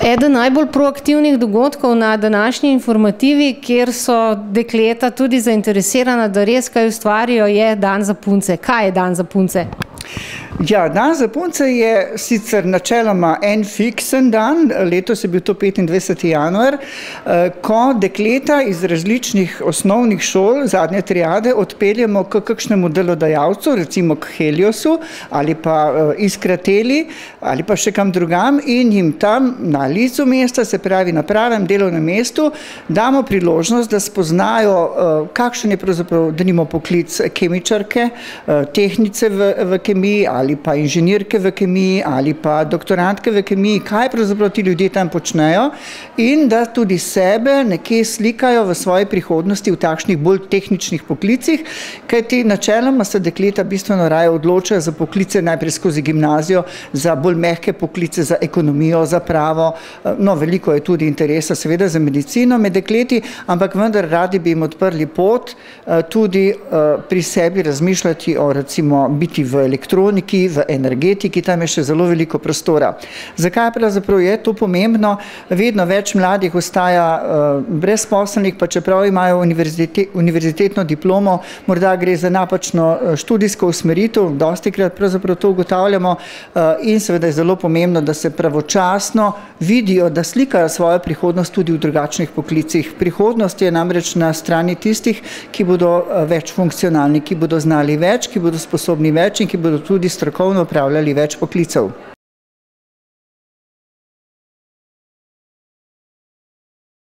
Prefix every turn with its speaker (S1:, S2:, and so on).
S1: Eden najbolj proaktivnih dogodkov na današnji informativi, kjer so dekleta tudi zainteresirana, da res kaj ustvarijo, je Dan za punce. Kaj je Dan za punce?
S2: Ja, Dan za punce je sicer načeloma en fiksen dan, letos je bil to 25. januar, ko dekleta iz različnih osnovnih šol, zadnje triade, odpeljemo k kakšnemu delodajalcu, recimo k Heliosu ali pa Iskrateli ali pa še kam drugam in jim tam na licu mesta, se pravi na pravem delovnem mestu, damo priložnost, da spoznajo, kakšen je pravzaprav denimo poklic kemičarke, tehnice v kemiji ali pa inženirke v kemiji ali pa doktorantke v kemiji, kaj pravzaprav ti ljudje tam počnejo in da tudi sebe nekje slikajo v svoji prihodnosti v takšnih bolj tehničnih poklicih, kajti načeloma se dekleta bistveno raje odločajo za poklice najprej skozi gimnazijo, za bolj mehke poklice, za ekonomijo, za pravo, no veliko je tudi interesa seveda za medicino med dekleti, ampak vendar radi bi jim odprli pot, tudi pri sebi razmišljati o recimo biti v elektroniki, v energetiki, tam je še zelo veliko prostora. Zakaj pravzaprav je to pomembno? Vedno več mladih ostaja brezposelnih, pa čeprav imajo univerzitetno diplomo, morda gre za napačno študijsko usmeritev, dostikrat pravzaprav to ugotavljamo in seveda je zelo pomembno, da se pravočasno vidijo, da slikajo svojo prihodnost tudi v drugačnih poklicih. Prihodnost je namreč na strani tistih, ki bodo več funkcionalni, ki bodo znali več, ki bodo sposobni več in ki bodo tudi strokovno upravljali več poklicev.